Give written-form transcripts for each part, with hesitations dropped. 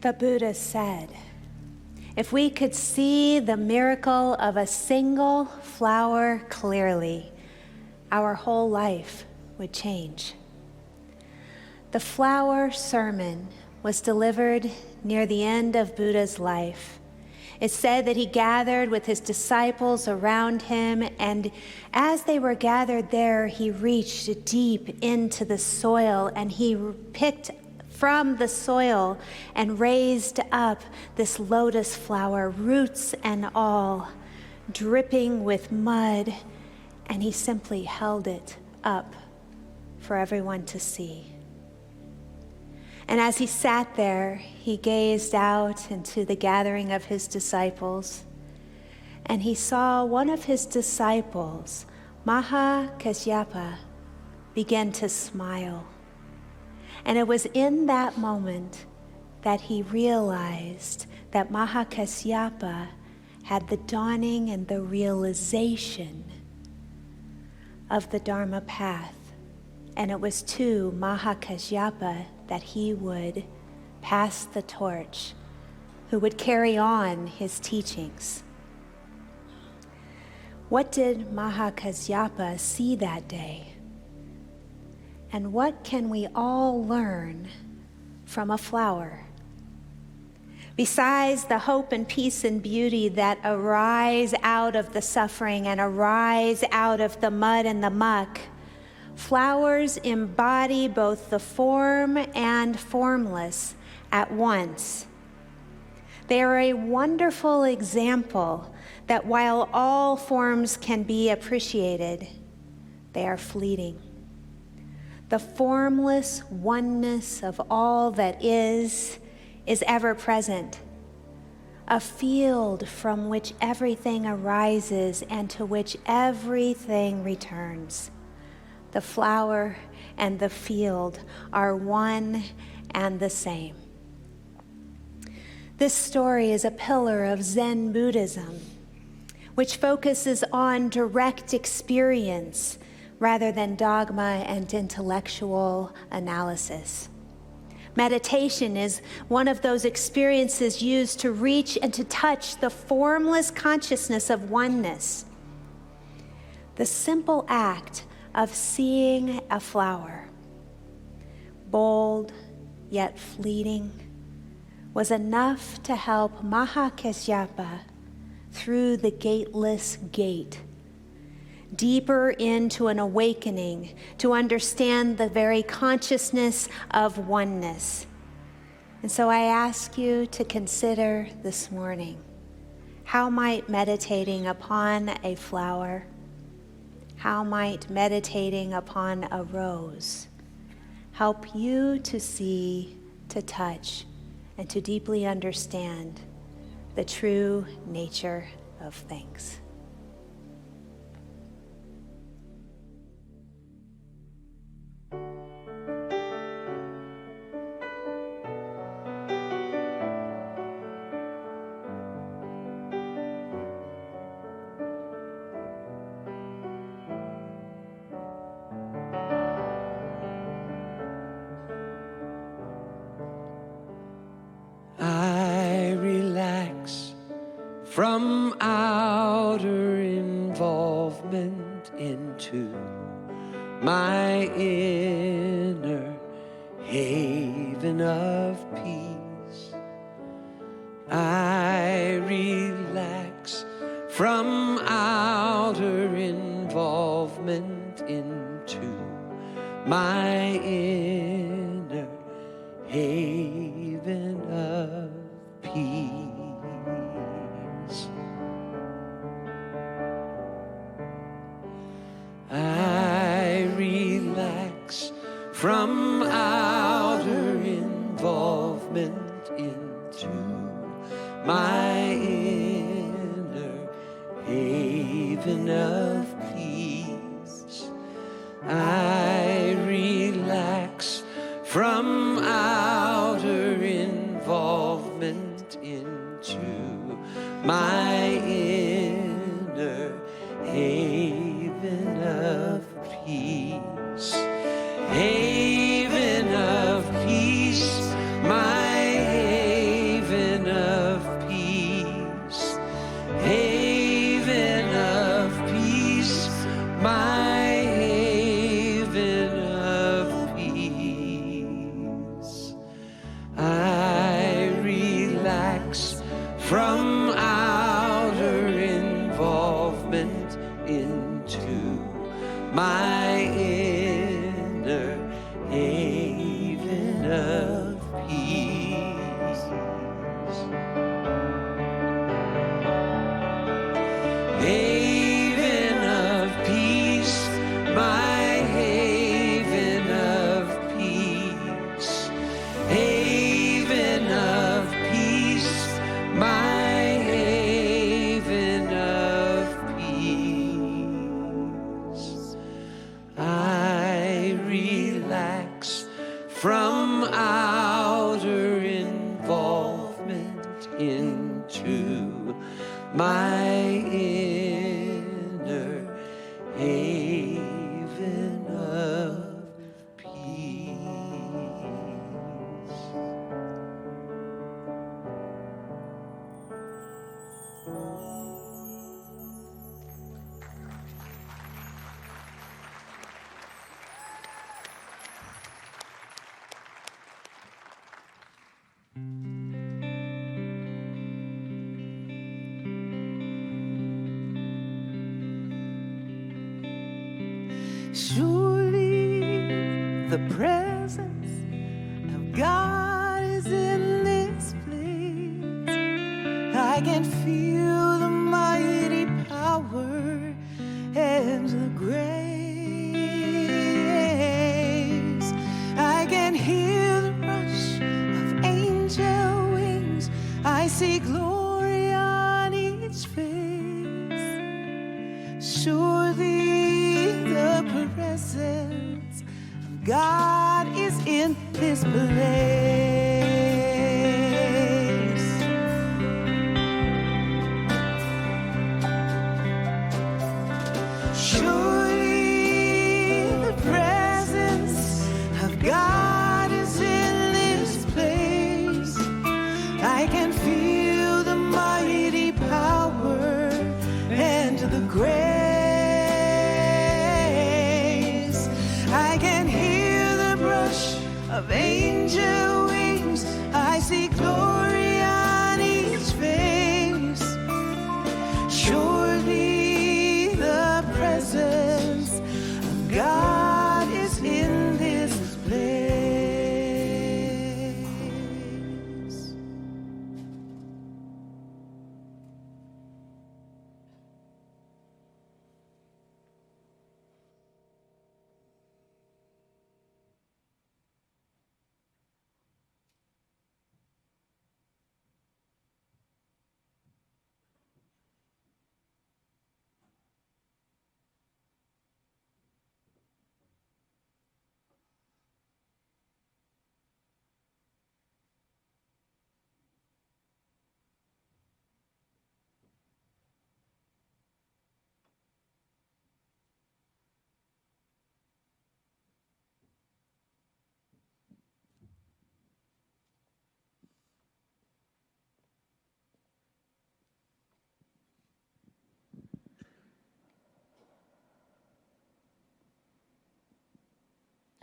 The Buddha said, if we could see the miracle of a single flower clearly, our whole life would change. The flower sermon was delivered near the end of Buddha's life. It said that he gathered with his disciples around him, and as they were gathered there, he reached deep into the soil and he picked from the soil and raised up this lotus flower, roots and all, dripping with mud, and he simply held it up for everyone to see. And as he sat there, he gazed out into the gathering of his disciples, and he saw one of his disciples, Mahakasyapa, begin to smile. And it was in that moment that he realized that Mahakasyapa had the dawning and the realization of the Dharma path. And it was to Mahakasyapa that he would pass the torch, who would carry on his teachings. What did Mahakasyapa see that day? And what can we all learn from a flower? Besides the hope and peace and beauty that arise out of the suffering and arise out of the mud and the muck, flowers embody both the form and formless at once. They are a wonderful example that while all forms can be appreciated, they are fleeting. The formless oneness of all that is ever present, a field from which everything arises and to which everything returns. The flower and the field are one and the same. This story is a pillar of Zen Buddhism, which focuses on direct experience rather than dogma and intellectual analysis. Meditation is one of those experiences used to reach and to touch the formless consciousness of oneness. The simple act of seeing a flower, bold yet fleeting, was enough to help Mahakasyapa through the gateless gate, deeper into an awakening to understand the very consciousness of oneness. And so I ask you to consider this morning, how might meditating upon a flower, how might meditating upon a rose help you to see, to touch, and to deeply understand the true nature of things? From outer involvement into my inner haven of peace, I relax from outer involvement into my inner haven of peace. I relax from outer involvement into my inner haven of peace. I relax from outer involvement into my inner haven of peace. Haven of peace, my haven from outer involvement into my inner haven of peace. Surely the presence of God is in this place. I can feel the mighty power and the grace. I can hear the rush of angel wings. I see glory on each face. Surely the presence of God is in this place. Surely the presence of God is in this place. I can feel the mighty power and the grace. I can hear the brush of angel wings. I see glory on each face. Surely the presence of God is in this place.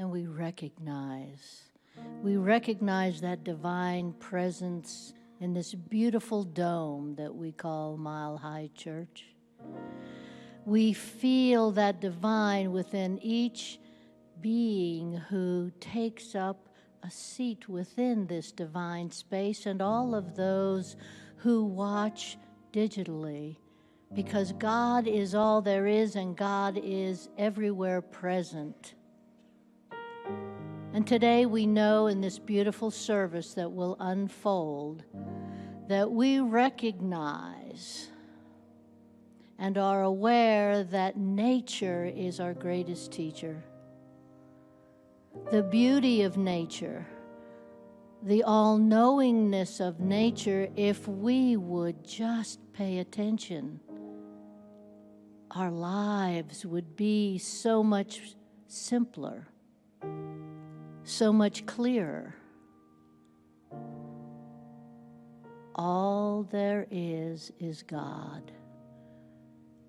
And we recognize that divine presence in this beautiful dome that we call Mile High Church. We feel that divine within each being who takes up a seat within this divine space, and all of those who watch digitally, because God is all there is and God is everywhere present. And today we know in this beautiful service that will unfold that we recognize and are aware that nature is our greatest teacher. The beauty of nature, the all-knowingness of nature, if we would just pay attention, our lives would be so much simpler, so much clearer. All there is God.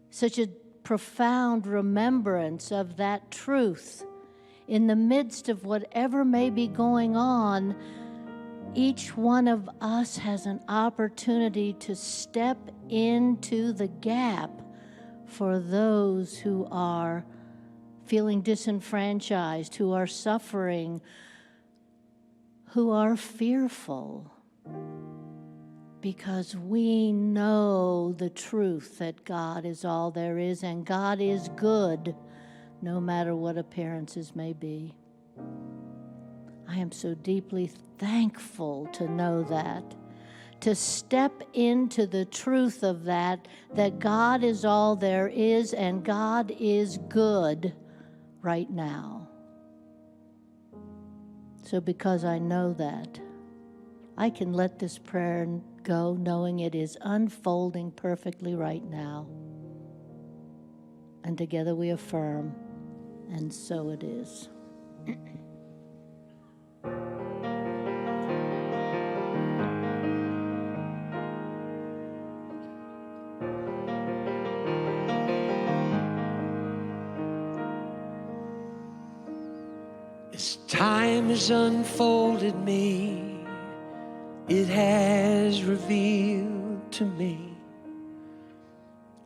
Such a profound remembrance of that truth. In the midst of whatever may be going on, each one of us has an opportunity to step into the gap for those who are feeling disenfranchised, who are suffering, who are fearful, because we know the truth that God is all there is, and God is good, no matter what appearances may be. I am so deeply thankful to know that, to step into the truth of that God is all there is and God is good right now. So because I know that, I can let this prayer go knowing it is unfolding perfectly right now. And together we affirm, and so it is. As time has unfolded me, it has revealed to me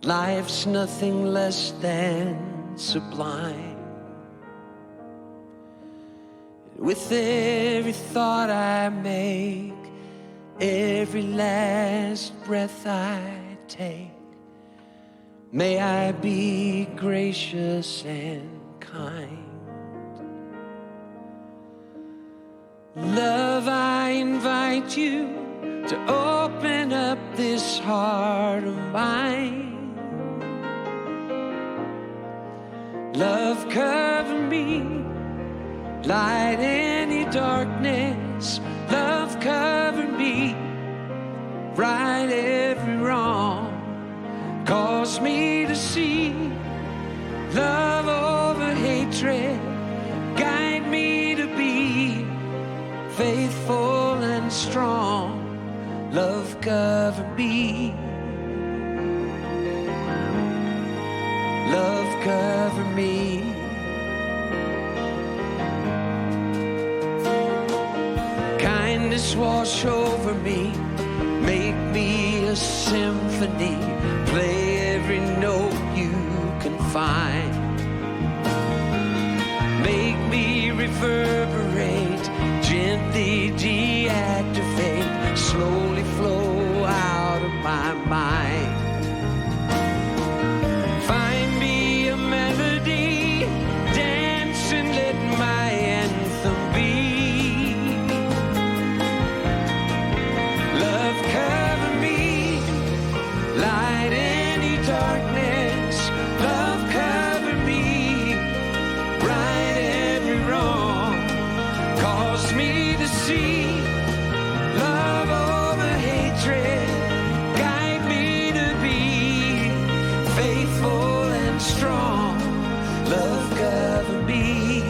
life's nothing less than sublime. With every thought I make, every last breath I take, may I be gracious and kind. Love, I invite you to open up this heart of mine. Love, cover me, light any darkness. Love, cover me, right every wrong. Cause me to see love over hatred. Guide me to be faithful and strong. Love, cover me. Love, cover me. Kindness wash over me. Make me a symphony. Play every note you can find. Make me reverberate. Gently deactivate, slowly flow out of my mind. Find me a melody, dance and let my anthem be. Love, cover me, light any darkness. Love, cover me, right every wrong. Cause me to see love over hatred. Guide me to be faithful and strong. Love, cover me.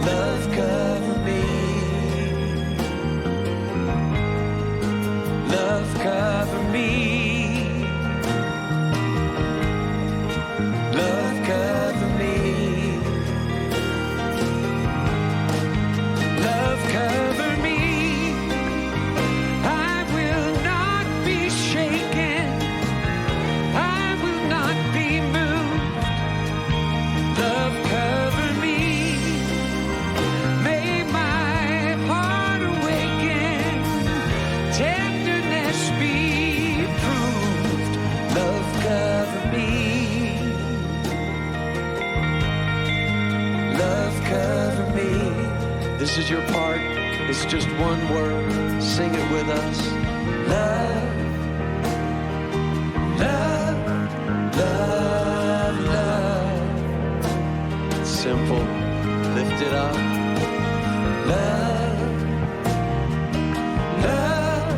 Love, cover me. Love, cover me. Love, cover me. Love, cover me. I will not be shaken. I will not be moved. Love, cover me. May my heart awaken. Tenderness be proved. Love, cover me. Love, cover me. This is your part. It's just one word. Sing it with us. Love, love, love, love. It's simple. Lift it up. Love, love,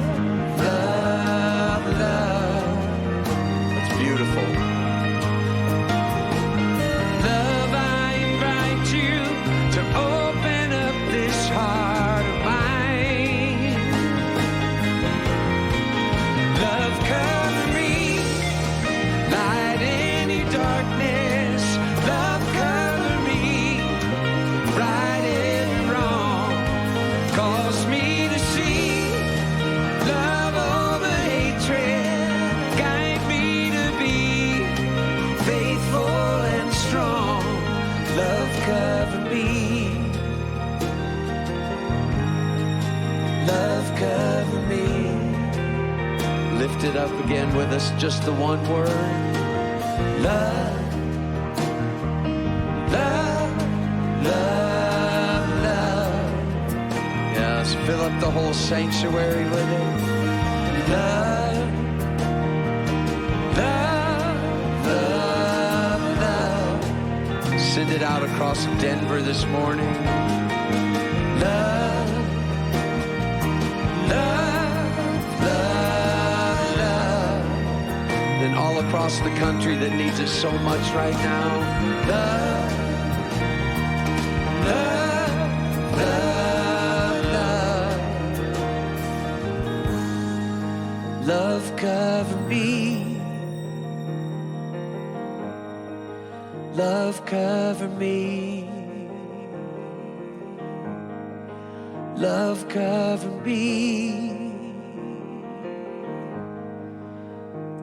love, love. That's beautiful. Love, I invite you to open up this heart of mine. Love, cover me, light any darkness. Love, cover me, right every wrong. Cause me to see love over hatred. Guide me to be faithful and strong. Love, cover me. Love, cover me. Lift it up again with us, just the one word. Love, love, love, love. Yes, fill up the whole sanctuary with it. Love, love, love, love. Send it out across Denver this morning. Love, love, love, love. And all across the country that needs it so much right now. Love, love, love, love. Love cover me. Love cover me. Love cover me.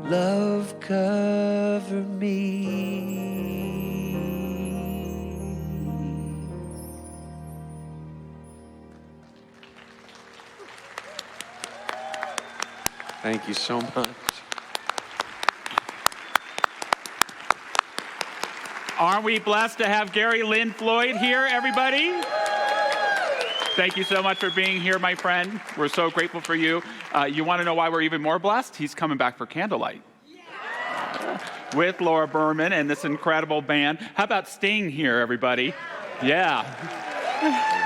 Love cover me. Thank you so much. Aren't we blessed to have Gary Lynn Floyd here, everybody? Thank you so much for being here, my friend. We're so grateful for you. You want to know why we're even more blessed? He's coming back for Candlelight. With Laura Berman and this incredible band. How about Sting here, everybody? Yeah.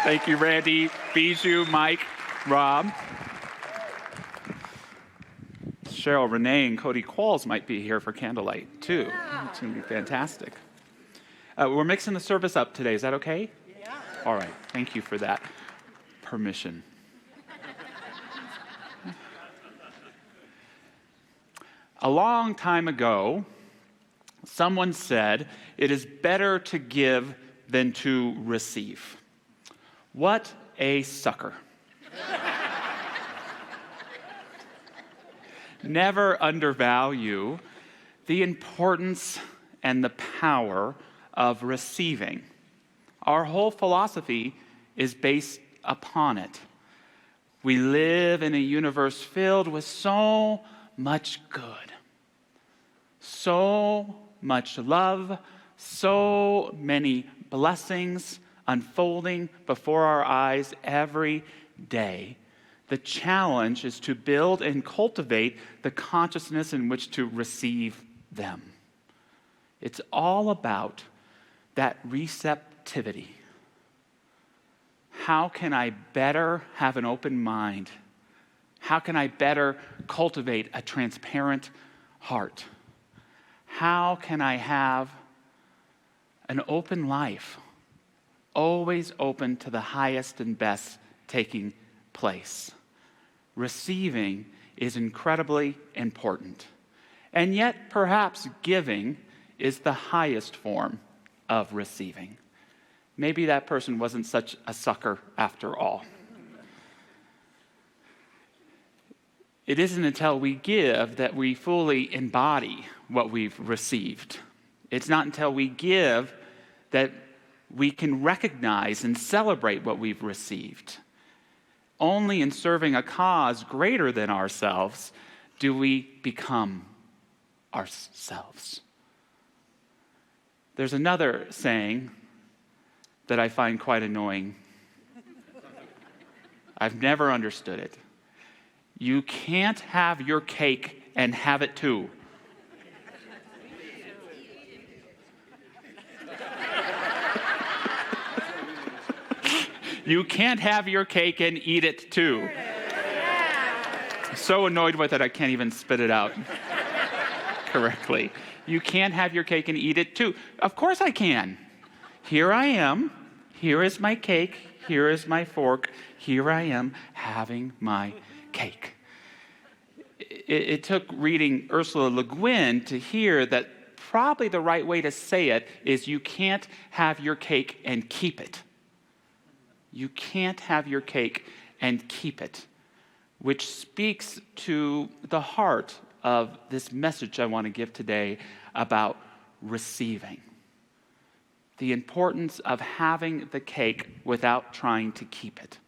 Thank you, Randy, Bijou, Mike, Rob. Cheryl, Renee, and Cody Qualls might be here for Candlelight, too. It's going to be fantastic. We're mixing the service up today. Is that okay? Yeah. All right. Thank you for that permission. A long time ago, someone said, it is better to give than to receive. What a sucker. Never undervalue the importance and the power of receiving. Our whole philosophy is based upon it. We live in a universe filled with so much good, so much love, so many blessings unfolding before our eyes every day. The challenge is to build and cultivate the consciousness in which to receive them. It's all about that receptivity. How can I better have an open mind? How can I better cultivate a transparent heart? How can I have an open life, always open to the highest and best taking place? Receiving is incredibly important. And yet, perhaps giving is the highest form of receiving. Maybe that person wasn't such a sucker after all. It isn't until we give that we fully embody what we've received. It's not until we give that we can recognize and celebrate what we've received. Only in serving a cause greater than ourselves do we become ourselves. There's another saying that I find quite annoying. I've never understood it. You can't have your cake and have it too. You can't have your cake and eat it too. So annoyed with it, I can't even spit it out correctly. You can't have your cake and eat it too. Of course I can. Here I am. Here is my cake. Here is my fork. Here I am having my cake. It took reading Ursula Le Guin to hear that probably the right way to say it is you can't have your cake and keep it. You can't have your cake and keep it, which speaks to the heart of this message I want to give today about receiving. The importance of having the cake without trying to keep it.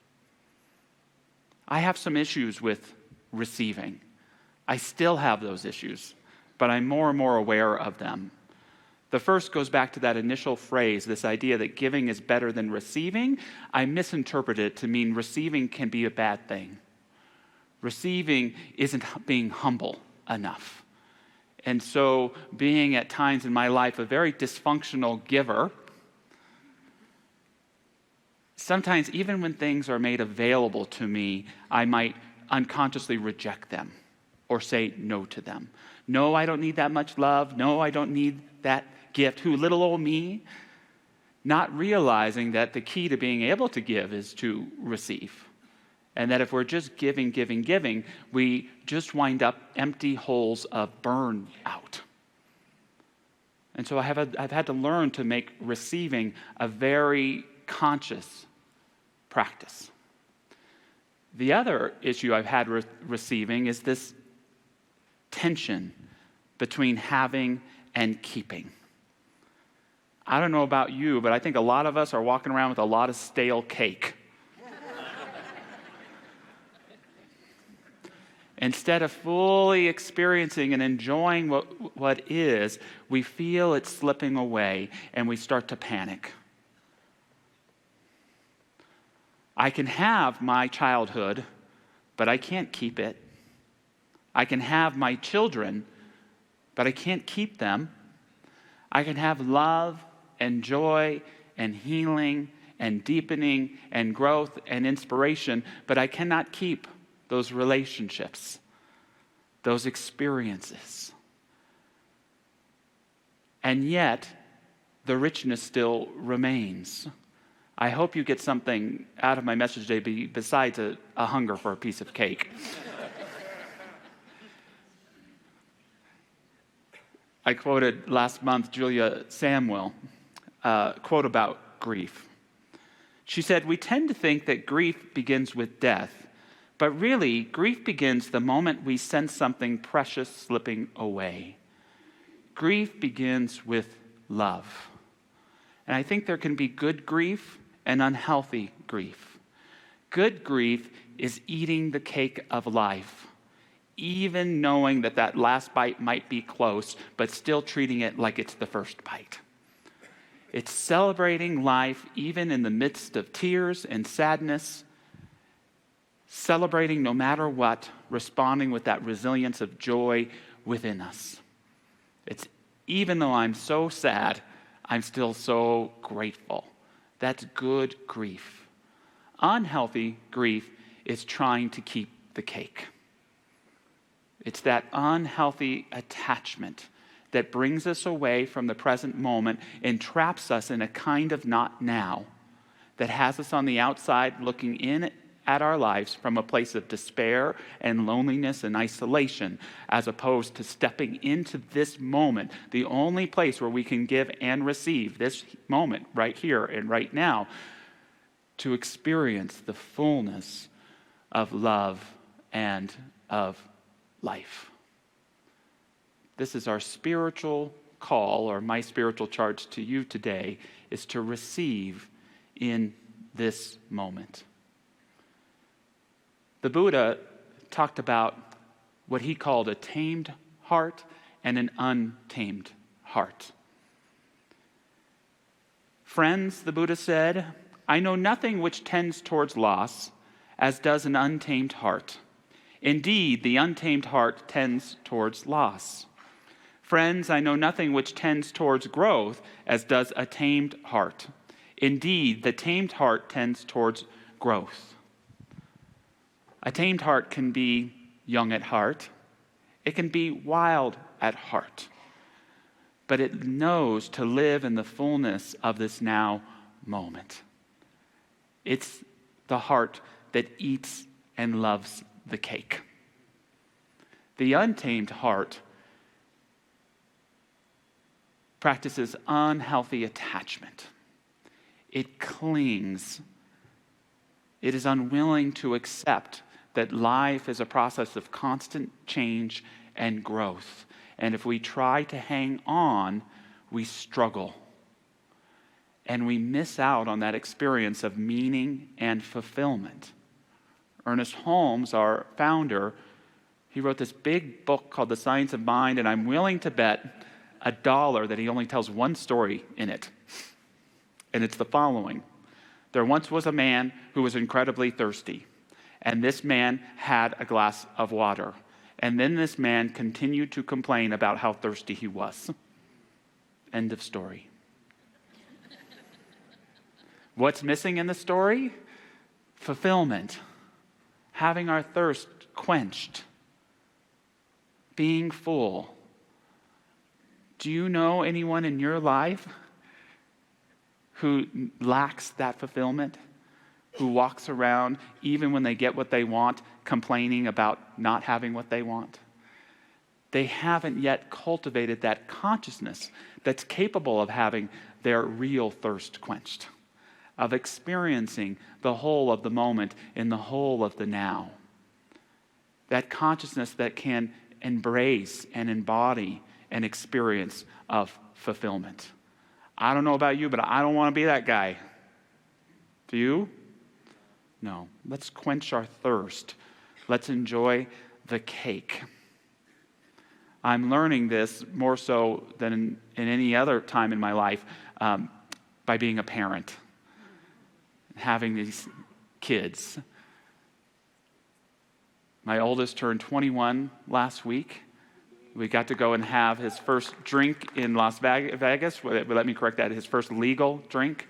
I have some issues with receiving. I still have those issues, but I'm more and more aware of them. The first goes back to that initial phrase, this idea that giving is better than receiving. I misinterpret it to mean receiving can be a bad thing. Receiving isn't being humble enough. And so being at times in my life a very dysfunctional giver, Sometimes, even when things are made available to me, I might unconsciously reject them or say no to them. No, I don't need that much love. No, I don't need that gift. Who, little old me? Not realizing that the key to being able to give is to receive. And that if we're just giving, we just wind up empty holes of burnout. And so I've had to learn to make receiving a very conscious practice. The other issue I've had with receiving is this tension between having and keeping. I don't know about you, but I think a lot of us are walking around with a lot of stale cake. Instead of fully experiencing and enjoying what is, we feel it slipping away and we start to panic. I can have my childhood, but I can't keep it. I can have my children, but I can't keep them. I can have love and joy and healing and deepening and growth and inspiration, but I cannot keep those relationships, those experiences. And yet, the richness still remains. I hope you get something out of my message today besides a hunger for a piece of cake. I quoted last month Julia Samuel, a quote about grief. She said, "We tend to think that grief begins with death, but really, grief begins the moment we sense something precious slipping away. Grief begins with love." And I think there can be good grief and unhealthy grief. Good grief is eating the cake of life, even knowing that last bite might be close, but still treating it like it's the first bite. It's celebrating life even in the midst of tears and sadness, celebrating no matter what, responding with that resilience of joy within us. It's even though I'm so sad, I'm still so grateful. That's good grief. Unhealthy grief is trying to keep the cake. It's that unhealthy attachment that brings us away from the present moment and traps us in a kind of not now that has us on the outside looking in at our lives from a place of despair and loneliness and isolation, as opposed to stepping into this moment, the only place where we can give and receive, this moment right here and right now, to experience the fullness of love and of life. This is our spiritual call, or my spiritual charge to you today, is to receive in this moment. The Buddha talked about what he called a tamed heart and an untamed heart. Friends, the Buddha said, I know nothing which tends towards loss, as does an untamed heart. Indeed, the untamed heart tends towards loss. Friends, I know nothing which tends towards growth, as does a tamed heart. Indeed, the tamed heart tends towards growth. A tamed heart can be young at heart. It can be wild at heart. But it knows to live in the fullness of this now moment. It's the heart that eats and loves the cake. The untamed heart practices unhealthy attachment. It clings. It is unwilling to accept that life is a process of constant change and growth. And if we try to hang on, we struggle. And we miss out on that experience of meaning and fulfillment. Ernest Holmes, our founder, he wrote this big book called The Science of Mind, and I'm willing to bet $1 that he only tells one story in it. And it's the following. There once was a man who was incredibly thirsty. And this man had a glass of water. And then this man continued to complain about how thirsty he was. End of story. What's missing in the story? Fulfillment. Having our thirst quenched. Being full. Do you know anyone in your life who lacks that fulfillment? Who walks around, even when they get what they want, complaining about not having what they want? They haven't yet cultivated that consciousness that's capable of having their real thirst quenched, of experiencing the whole of the moment in the whole of the now. That consciousness that can embrace and embody an experience of fulfillment. I don't know about you, but I don't want to be that guy. Do you? No. Let's quench our thirst. Let's enjoy the cake. I'm learning this more so than in any other time in my life by being a parent, having these kids. My oldest turned 21 last week. We got to go and have his first drink in Las Vegas. Let me correct that, his first legal drink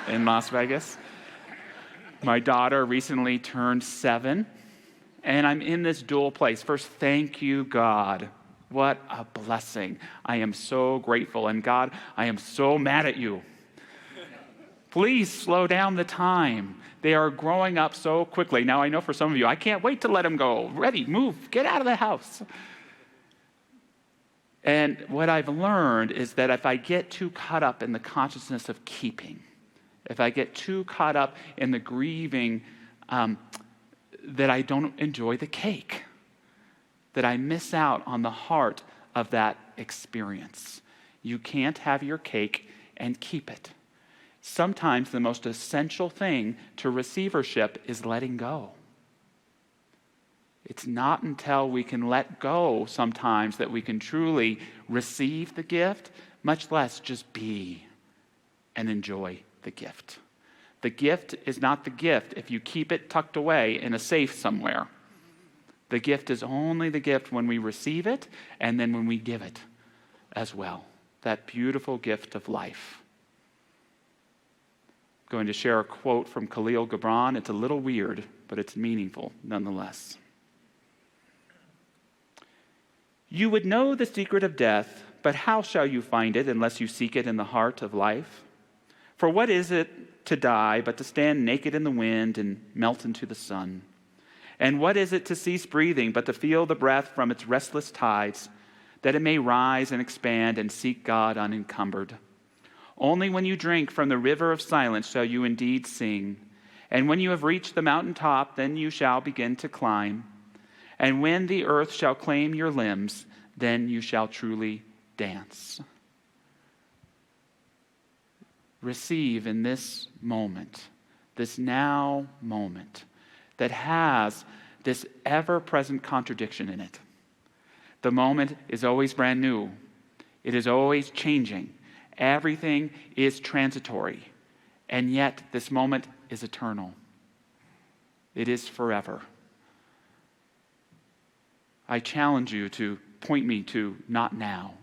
in Las Vegas. My daughter recently turned 7. And I'm in this dual place. First, thank you, God. What a blessing. I am so grateful. And God, I am so mad at you. Please slow down the time. They are growing up so quickly. Now, I know for some of you, I can't wait to let them go. Ready, move, get out of the house. And what I've learned is that if I get too caught up in the consciousness of keeping, if I get too caught up in the grieving, that I don't enjoy the cake, that I miss out on the heart of that experience. You can't have your cake and keep it. Sometimes the most essential thing to receivership is letting go. It's not until we can let go sometimes that we can truly receive the gift, much less just be and enjoy the gift. The gift is not the gift if you keep it tucked away in a safe somewhere. The gift is only the gift when we receive it and then when we give it as well. That beautiful gift of life. I'm going to share a quote from Khalil Gibran. It's a little weird, but it's meaningful nonetheless. You would know the secret of death, but how shall you find it unless you seek it in the heart of life? For what is it to die but to stand naked in the wind and melt into the sun? And what is it to cease breathing but to feel the breath from its restless tides, that it may rise and expand and seek God unencumbered? Only when you drink from the river of silence shall you indeed sing. And when you have reached the mountain top, then you shall begin to climb. And when the earth shall claim your limbs, then you shall truly dance. Receive in this moment, this now moment, that has this ever-present contradiction in it. The moment is always brand new. It is always changing. Everything is transitory. And yet, this moment is eternal. It is forever. I challenge you to point me to not now,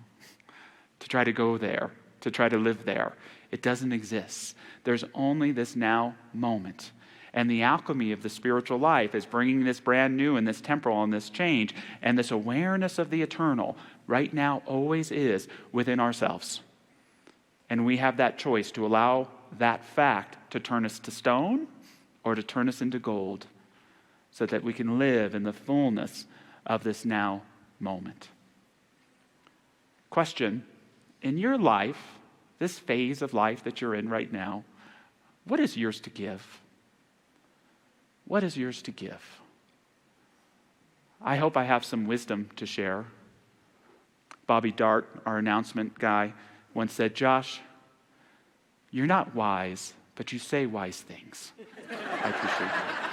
to try to go there, to try to live there. It doesn't exist. There's only this now moment. And the alchemy of the spiritual life is bringing this brand new and this temporal and this change and this awareness of the eternal right now always is within ourselves. And we have that choice to allow that fact to turn us to stone or to turn us into gold so that we can live in the fullness of this now moment. Question, in your life, this phase of life that you're in right now, what is yours to give? What is yours to give? I hope I have some wisdom to share. Bobby Dart, our announcement guy, once said, Josh, you're not wise, but you say wise things. I appreciate that.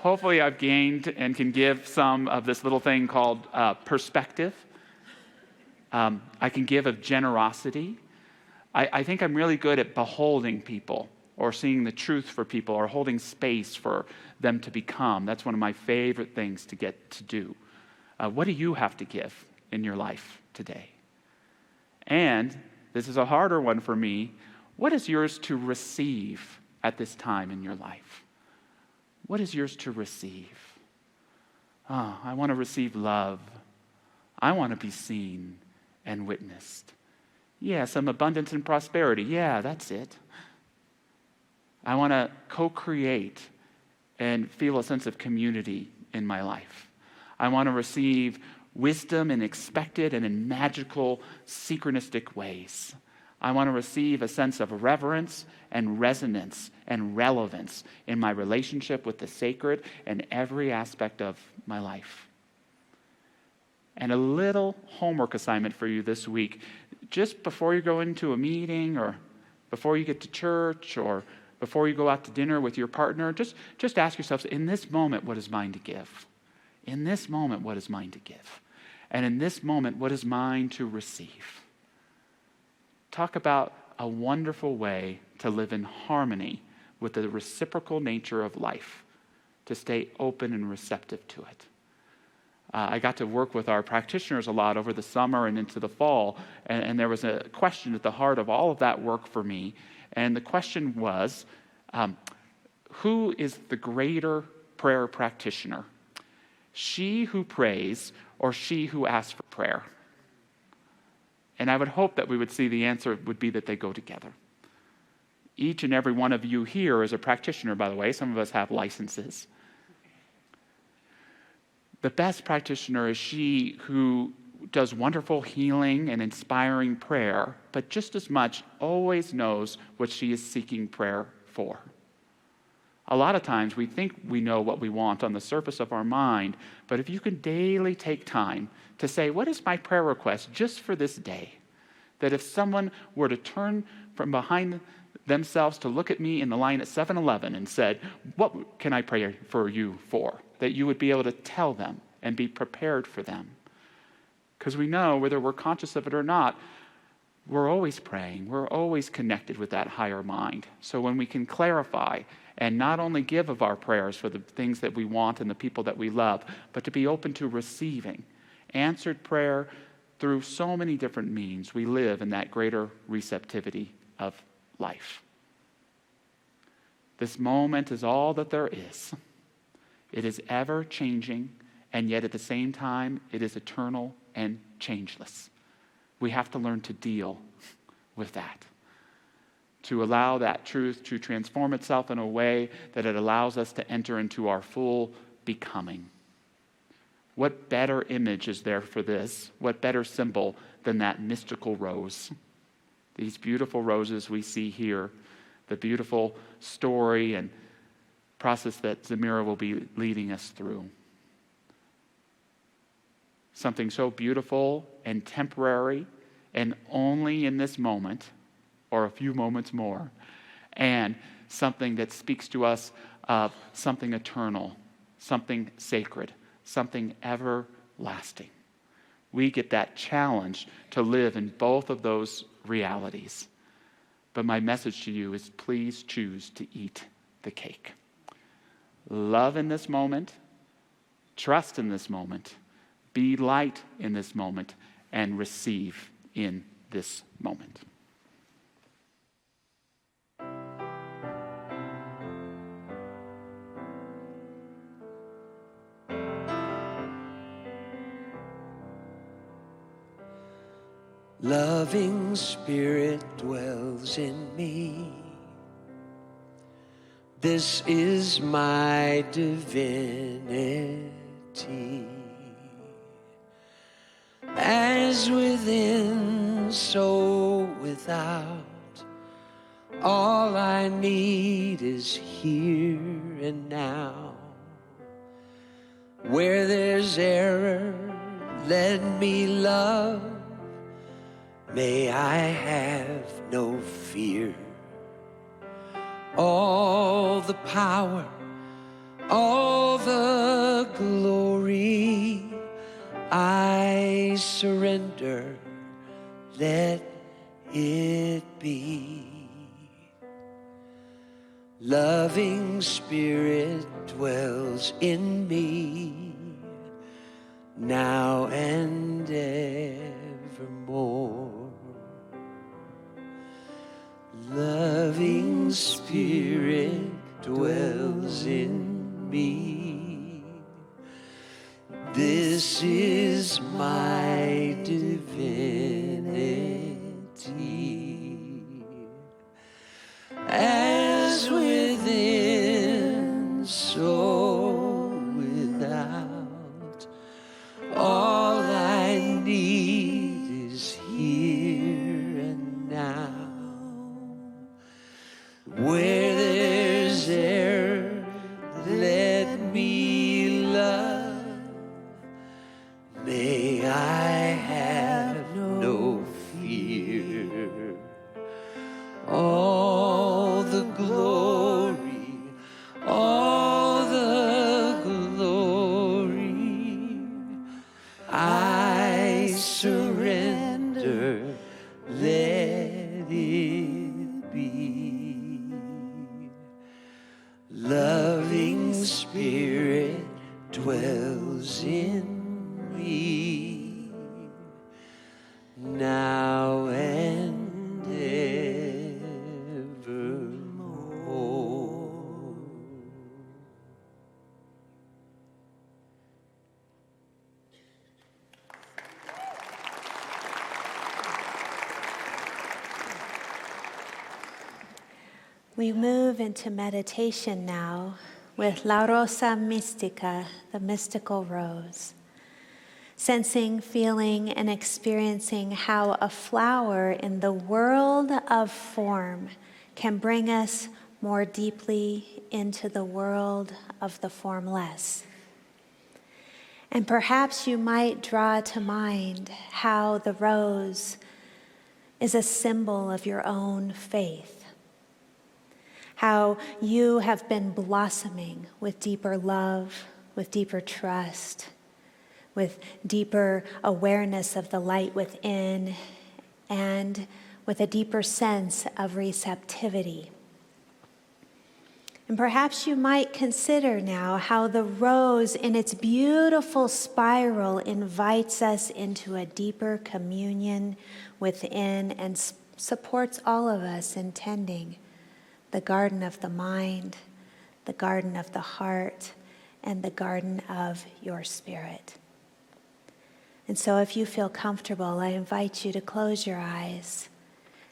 Hopefully I've gained and can give some of this little thing called perspective. I can give of generosity. I think I'm really good at beholding people or seeing the truth for people or holding space for them to become. That's one of my favorite things to get to do. What do you have to give in your life today? And this is a harder one for me. What is yours to receive at this time in your life? What is yours to receive? Oh, I want to receive love. I want to be seen and witnessed. Yeah, some abundance and prosperity. Yeah, that's it. I want to co-create and feel a sense of community in my life. I want to receive wisdom in expected and in magical, synchronistic ways. I want to receive a sense of reverence and resonance and relevance in my relationship with the sacred and every aspect of my life. And a little homework assignment for you this week. Just before you go into a meeting or before you get to church or before you go out to dinner with your partner, just ask yourselves, in this moment, what is mine to give? In this moment, what is mine to give? And in this moment, what is mine to receive? Talk about a wonderful way to live in harmony with the reciprocal nature of life, to stay open and receptive to it. I got to work with our practitioners a lot over the summer and into the fall, and there was a question at the heart of all of that work for me. And the question was, who is the greater prayer practitioner? She who prays or she who asks for prayer? And I would hope that we would see the answer would be that they go together. Each and every one of you here is a practitioner, by the way. Some of us have licenses. The best practitioner is she who does wonderful healing and inspiring prayer, but just as much always knows what she is seeking prayer for. A lot of times we think we know what we want on the surface of our mind, but if you can daily take time to say, what is my prayer request just for this day? That if someone were to turn from behind themselves to look at me in the line at 7-Eleven and said, what can I pray for you for? That you would be able to tell them and be prepared for them. Because we know, whether we're conscious of it or not, we're always praying. We're always connected with that higher mind. So when we can clarify and not only give of our prayers for the things that we want and the people that we love, but to be open to receiving answered prayer through so many different means, we live in that greater receptivity of life. This moment is all that there is. It is ever changing, and yet at the same time, it is eternal and changeless. We have to learn to deal with that, to allow that truth to transform itself in a way that it allows us to enter into our full becoming. What better image is there for this? What better symbol than that mystical rose? These beautiful roses we see here, the beautiful story and process that Zamira will be leading us through. Something so beautiful and temporary and only in this moment or a few moments more, and something that speaks to us of something eternal, something sacred, something everlasting. We get that challenge to live in both of those realities. But my message to you is, please choose to eat the cake. Love in this moment, trust in this moment, be light in this moment, and receive in this moment. Loving Spirit dwells in me. This is my divinity. As within, so without. All I need is here and now. Where there's error, let me love. May I have no fear. All the power, all the glory, I surrender, let it be. Loving Spirit dwells in me, now and evermore. Loving Spirit dwells in me. This is my divinity. As within, so without. All I need is here and now. Where there's error, let me love. May I have no fear. All the glory, all the glory, I surrender, let it be. Loving Spirit dwells in me, now and evermore. We move into meditation now with La Rosa Mística, the mystical rose. Sensing, feeling, and experiencing how a flower in the world of form can bring us more deeply into the world of the formless. And perhaps you might draw to mind how the rose is a symbol of your own faith. How you have been blossoming with deeper love, with deeper trust, with deeper awareness of the light within, and with a deeper sense of receptivity. And perhaps you might consider now how the rose in its beautiful spiral invites us into a deeper communion within and supports all of us in tending the garden of the mind, the garden of the heart, and the garden of your spirit. And so if you feel comfortable, I invite you to close your eyes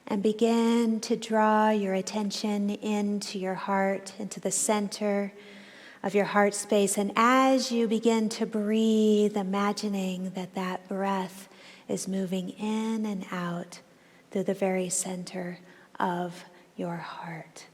and begin to draw your attention into your heart, into the center of your heart space. And as you begin to breathe, imagining that that breath is moving in and out through the very center of your heart.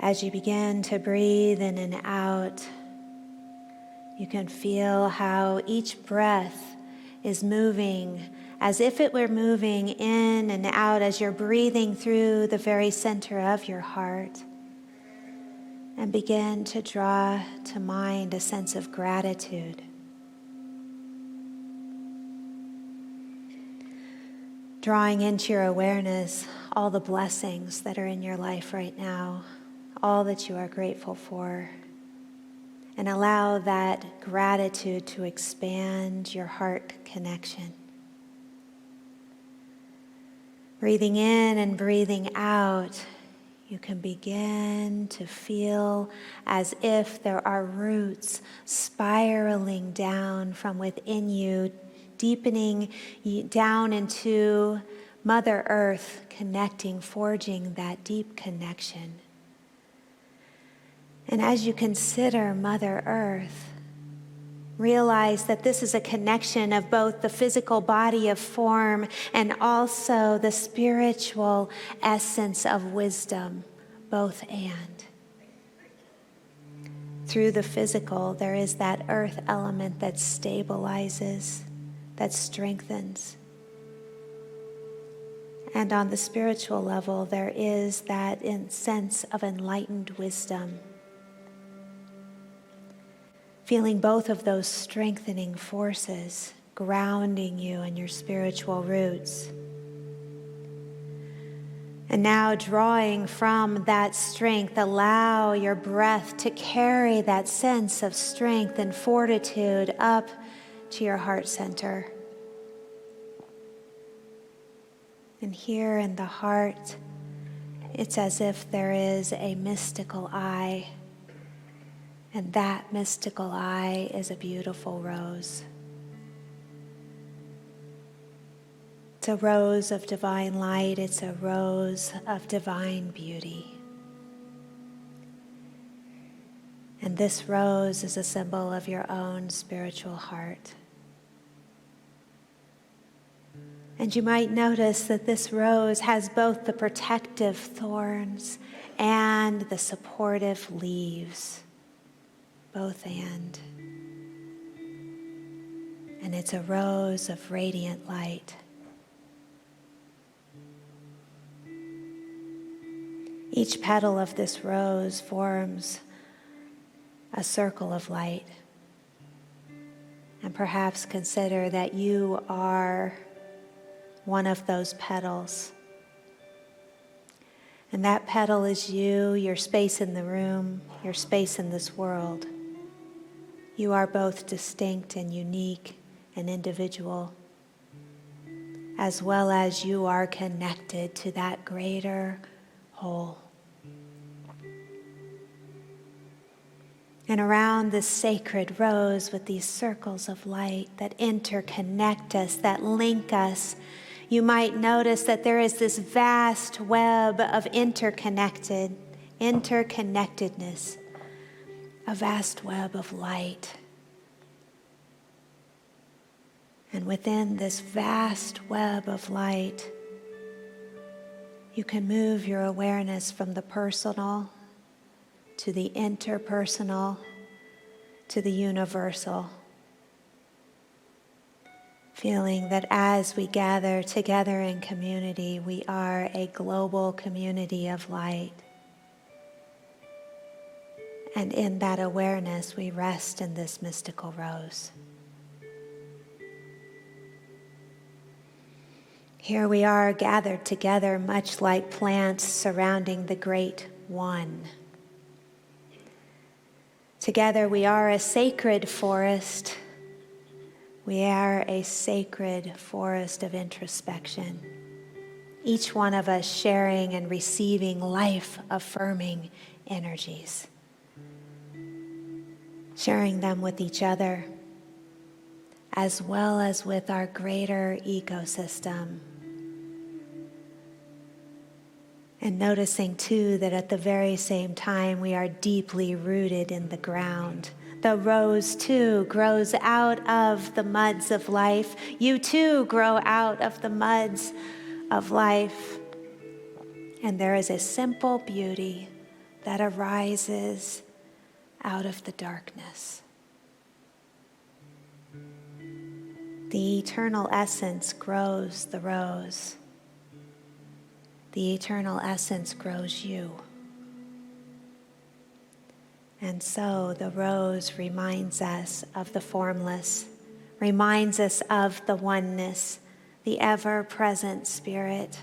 As you begin to breathe in and out, you can feel how each breath is moving as if it were moving in and out as you're breathing through the very center of your heart. And begin to draw to mind a sense of gratitude. Drawing into your awareness all the blessings that are in your life right now, all that you are grateful for, and allow that gratitude to expand your heart connection. Breathing in and breathing out, you can begin to feel as if there are roots spiraling down from within you, deepening down into Mother Earth, connecting, forging that deep connection. And as you consider Mother Earth, realize that this is a connection of both the physical body of form and also the spiritual essence of wisdom, both and. Through the physical, there is that earth element that stabilizes, that strengthens. And on the spiritual level, there is that sense of enlightened wisdom. Feeling both of those strengthening forces, grounding you in your spiritual roots. And now, drawing from that strength, allow your breath to carry that sense of strength and fortitude up to your heart center. And here in the heart, it's as if there is a mystical eye, and that mystical eye is a beautiful rose. It's a rose of divine light. It's a rose of divine beauty. And this rose is a symbol of your own spiritual heart. And you might notice that this rose has both the protective thorns and the supportive leaves. Both and. And it's a rose of radiant light. Each petal of this rose forms a circle of light. And perhaps consider that you are one of those petals. And that petal is you, your space in the room, your space in this world. You are both distinct and unique and individual, as well as you are connected to that greater whole. And around this sacred rose with these circles of light that interconnect us, that link us, you might notice that there is this vast web of interconnectedness, a vast web of light. And within this vast web of light, you can move your awareness from the personal to the interpersonal to the universal. Feeling that as we gather together in community, we are a global community of light. And in that awareness, we rest in this mystical rose. Here we are gathered together, much like plants surrounding the great one. Together we are a sacred forest. We are a sacred forest of introspection. Each one of us sharing and receiving life-affirming energies. Sharing them with each other, as well as with our greater ecosystem. And noticing too that at the very same time we are deeply rooted in the ground. The rose too grows out of the muds of life. You too grow out of the muds of life. And there is a simple beauty that arises out of the darkness. The eternal essence grows the rose. The eternal essence grows you. And so the rose reminds us of the formless, reminds us of the oneness, the ever-present spirit,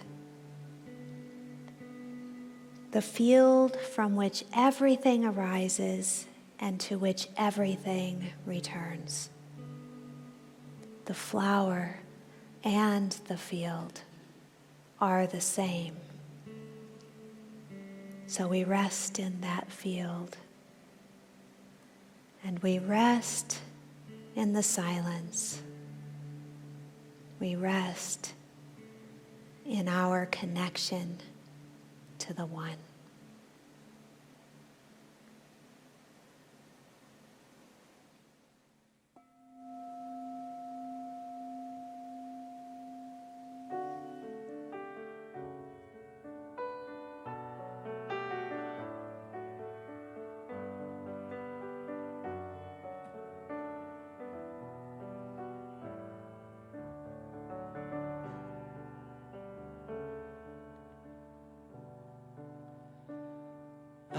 the field from which everything arises and to which everything returns. The flower and the field are the same. So we rest in that field. And we rest in the silence. We rest in our connection to the one.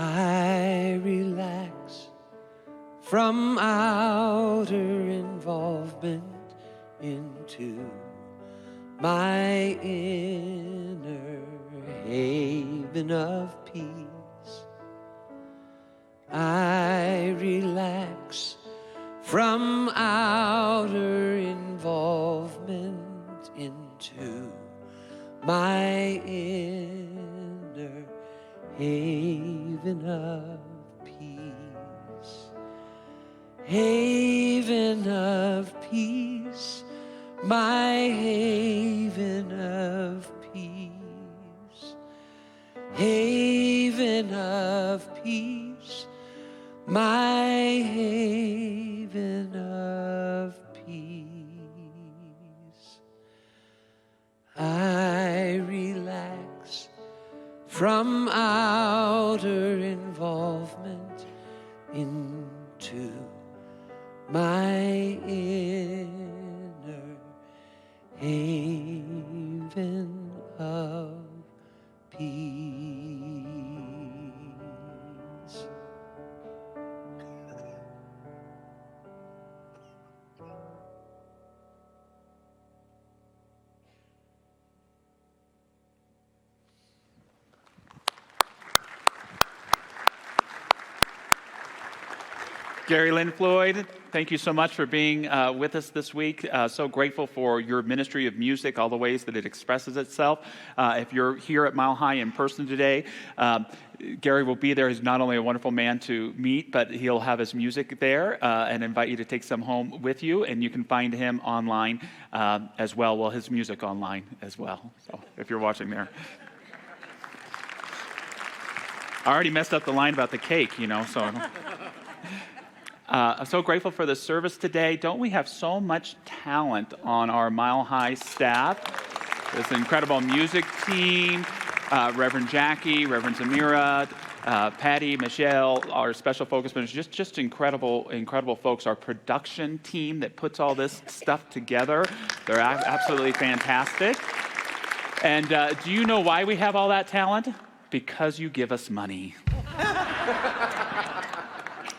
I relax from outer involvement into my inner haven of peace. I relax from outer involvement into my inner haven of peace. Haven of peace, my haven of peace. Haven of peace, my haven of peace. I relax from outer involvement into my inner haven of peace. Gary Lynn Floyd, thank you so much for being with us this week. So grateful for your ministry of music, all the ways that it expresses itself. If you're here at Mile High in person today, Gary will be there. He's not only a wonderful man to meet, but he'll have his music there and invite you to take some home with you. And you can find him online as well. Well, his music online as well. So if you're watching there. I already messed up the line about the cake, so... I'm so grateful for the service today. Don't we have so much talent on our Mile High staff? This incredible music team, Reverend Jackie, Reverend Zamira, Patty, Michelle, our special focus ministers, just incredible folks. Our production team that puts all this stuff together, they're absolutely fantastic. And do you know why we have all that talent? Because you give us money.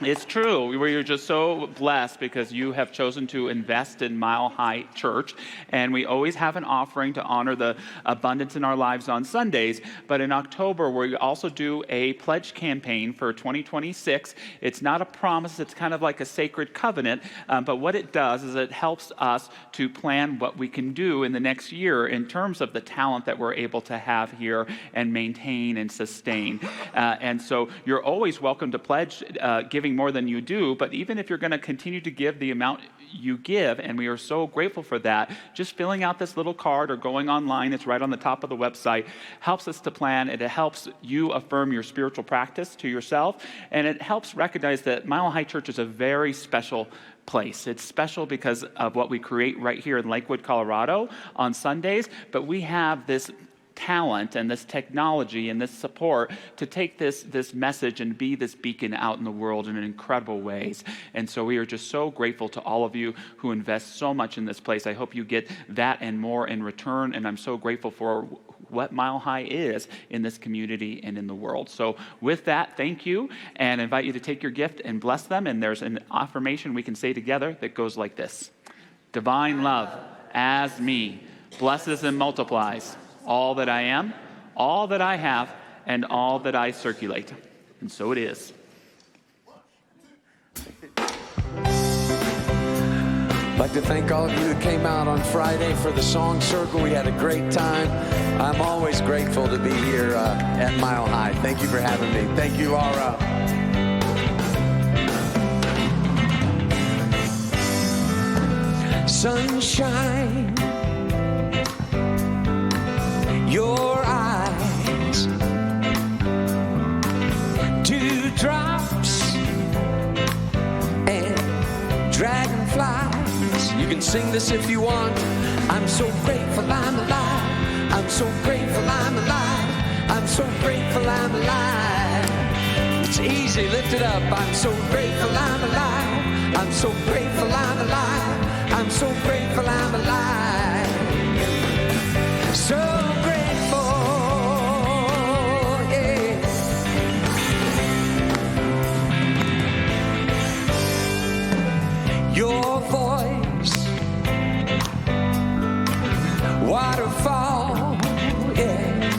It's true. We're just so blessed because you have chosen to invest in Mile High Church. And we always have an offering to honor the abundance in our lives on Sundays. But in October, we also do a pledge campaign for 2026. It's not a promise. It's kind of like a sacred covenant. But what it does is it helps us to plan what we can do in the next year in terms of the talent that we're able to have here and maintain and sustain. And so you're always welcome to pledge giving more than you do, but even if you're going to continue to give the amount you give, and we are so grateful for that, just filling out this little card or going online, it's right on the top of the website, helps us to plan, and it helps you affirm your spiritual practice to yourself, and it helps recognize that Mile High Church is a very special place. It's special because of what we create right here in Lakewood, Colorado on Sundays, but we have this talent and this technology and this support to take this message and be this beacon out in the world in incredible ways. And so we are just so grateful to all of you who invest so much in this place. I hope you get that and more in return, and I'm so grateful for what Mile High is in this community and in the world. So with that, thank you, and I invite you to take your gift and bless them. And there's an affirmation we can say together that goes like this: divine love as me blesses and multiplies all that I am, all that I have, and all that I circulate. And so it is. I'd like to thank all of you that came out on Friday for the Song Circle. We had a great time. I'm always grateful to be here at Mile High. Thank you for having me. Thank you, Laura. Sunshine, your eyes, dewdrops and dragonflies. You can sing this if you want. I'm so grateful I'm alive. I'm so grateful I'm alive. I'm so grateful I'm alive. It's easy, lift it up. I'm so grateful I'm alive. I'm so grateful I'm alive. I'm so grateful I'm alive. So grateful, yeah. Your voice, waterfall, yeah.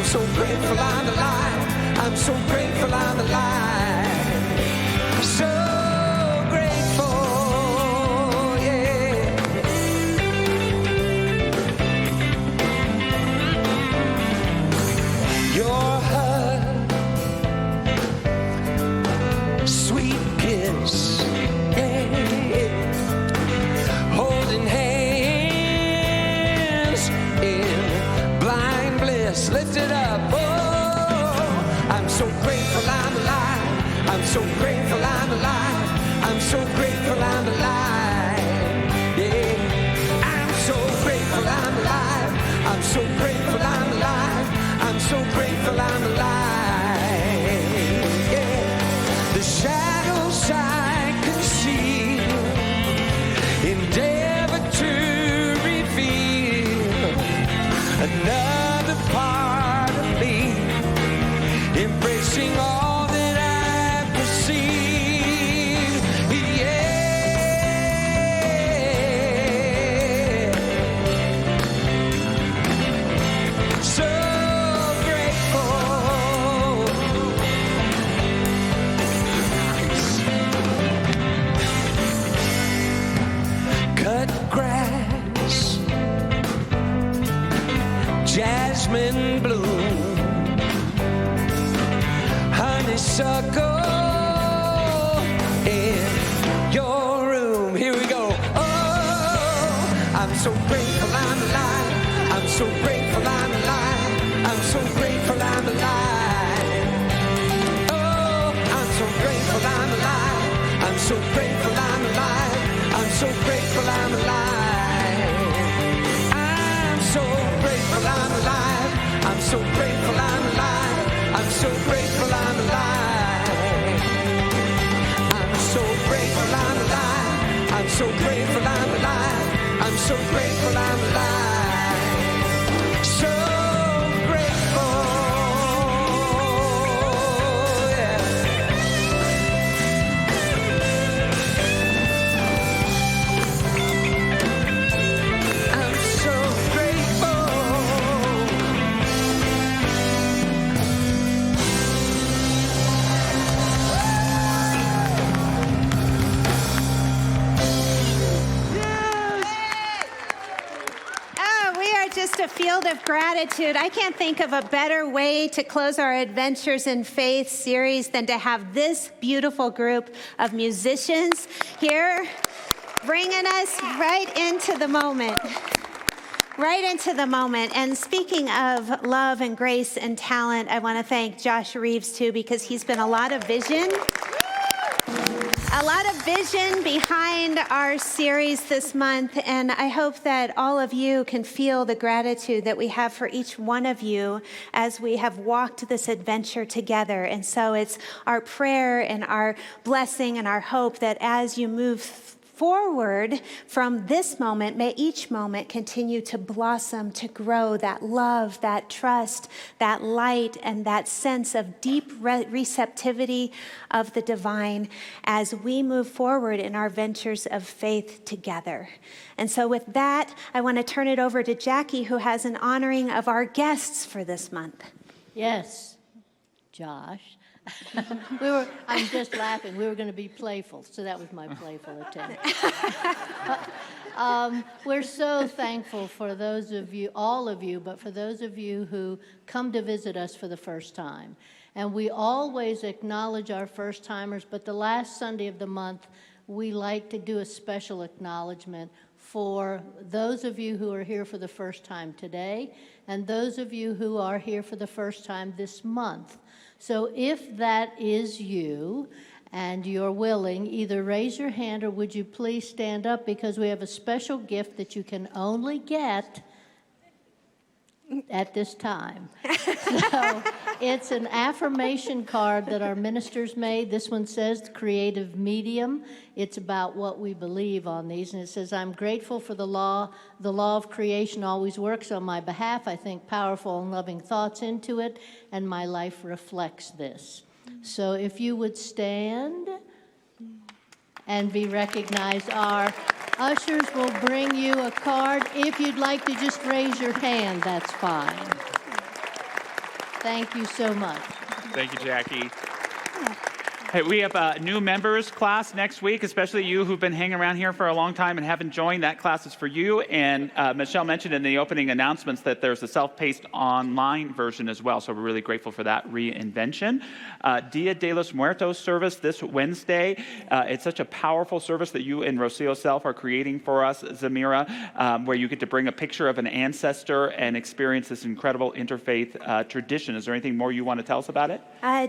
I'm so grateful I'm alive. I'm so grateful I'm alive. So grateful, yeah. Your hug, sweet kiss, yeah. Holding hands in blind bliss. Lift it up. I'm so grateful I'm alive. I'm so grateful I'm alive. I'm so grateful I'm alive. Yeah. I'm so grateful I'm alive. I'm so grateful I'm alive. I'm so grateful I'm alive. Yeah. The shadows I conceal endeavor to reveal another part of me, embracing all that I perceive, yeah. So grateful. Cut grass, jasmine bloom, honeysuckle in your room. Here we go. Oh, I'm so grateful I'm alive. I'm so grateful I'm alive. I'm so grateful I'm alive. Oh, I'm so grateful I'm alive. I'm so grateful I'm alive. I'm so grateful I'm alive. I'm so grateful I'm alive. I'm so grateful I'm alive. I'm so grateful I'm alive. I'm so grateful I'm alive. I'm so grateful I'm alive. I'm so grateful I'm alive. So grateful. Yeah. I'm so grateful. Oh, we are just a field of gratitude. I can't think of a better way to close our Adventures in Faith series than to have this beautiful group of musicians here bringing us right into the moment. Right into the moment. And speaking of love and grace and talent, I want to thank Josh Reeves too, because he's been a lot of vision behind our series this month. And I hope that all of you can feel the gratitude that we have for each one of you as we have walked this adventure together. And so it's our prayer and our blessing and our hope that as you move forward from this moment, may each moment continue to blossom, to grow that love, that trust, that light, and that sense of deep receptivity of the divine as we move forward in our ventures of faith together. And so with that, I want to turn it over to Jackie, who has an honoring of our guests for this month. Yes, Josh. I'm just laughing. We were going to be playful, so that was my playful attempt. We're so thankful for those of you, all of you, but for those of you who come to visit us for the first time. And we always acknowledge our first-timers, but the last Sunday of the month, we like to do a special acknowledgement for those of you who are here for the first time today, and those of you who are here for the first time this month. So if that is you and you're willing, either raise your hand or would you please stand up, because we have a special gift that you can only get at this time. So it's an affirmation card that our ministers made. This one says creative medium. It's about what we believe on these. And it says, I'm grateful for the law. The law of creation always works on my behalf. I think powerful and loving thoughts into it, and my life reflects this. So if you would stand and be recognized, our ushers will bring you a card. If you'd like to just raise your hand, that's fine. Thank you so much. Thank you, Jackie. Hey, we have a new members class next week, especially you who've been hanging around here for a long time and haven't joined. That class is for you. And Michelle mentioned in the opening announcements that there's a self-paced online version as well. So we're really grateful for that reinvention. Dia de los Muertos service this Wednesday. It's such a powerful service that you and Rocio Self are creating for us, Zamira, where you get to bring a picture of an ancestor and experience this incredible interfaith tradition. Is there anything more you want to tell us about it?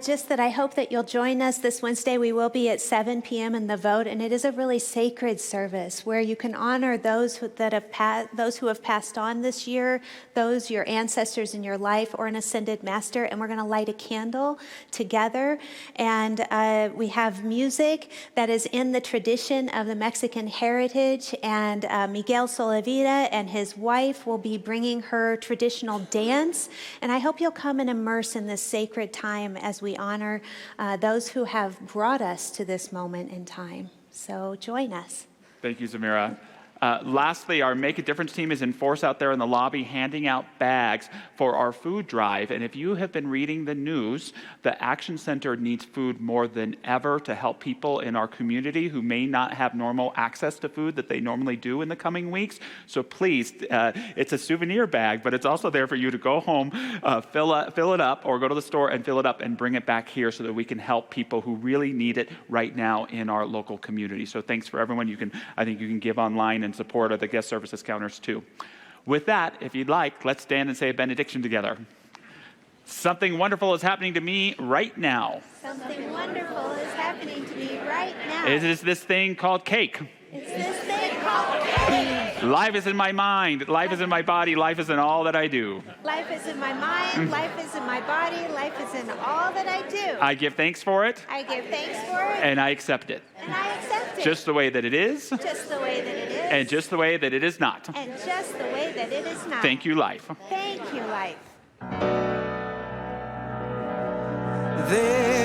Just that I hope that you'll join us this Wednesday. We will be at 7 p.m. in the vote, and it is a really sacred service where you can honor those who have passed on this year, those your ancestors in your life, or an ascended master. And we're going to light a candle together, and we have music that is in the tradition of the Mexican heritage. And Miguel Solavida and his wife will be bringing her traditional dance. And I hope you'll come and immerse in this sacred time as we honor those who have brought us to this moment in time. So join us. Thank you, Zamira. Lastly, our Make a Difference team is in force out there in the lobby handing out bags for our food drive. And if you have been reading the news, the Action Center needs food more than ever to help people in our community who may not have normal access to food that they normally do in the coming weeks. So please, it's a souvenir bag, but it's also there for you to go home, fill it up, or go to the store and fill it up and bring it back here so that we can help people who really need it right now in our local community. So thanks for everyone. I think you can give online and support of the guest services counters too. With that, if you'd like, let's stand and say a benediction together. Something wonderful is happening to me right now. Something wonderful is happening to me right now. It is this thing called cake. It's this thing called cake. Life is in my mind. Life is in my body. Life is in all that I do. Life is in my mind. Life is in my body. Life is in all that I do. I give thanks for it. I give thanks for it. And I accept it. And I accept it. Just the way that it is. Just the way that it is. And just the way that it is not. And just the way that it is not. Thank you, life. Thank you, life. There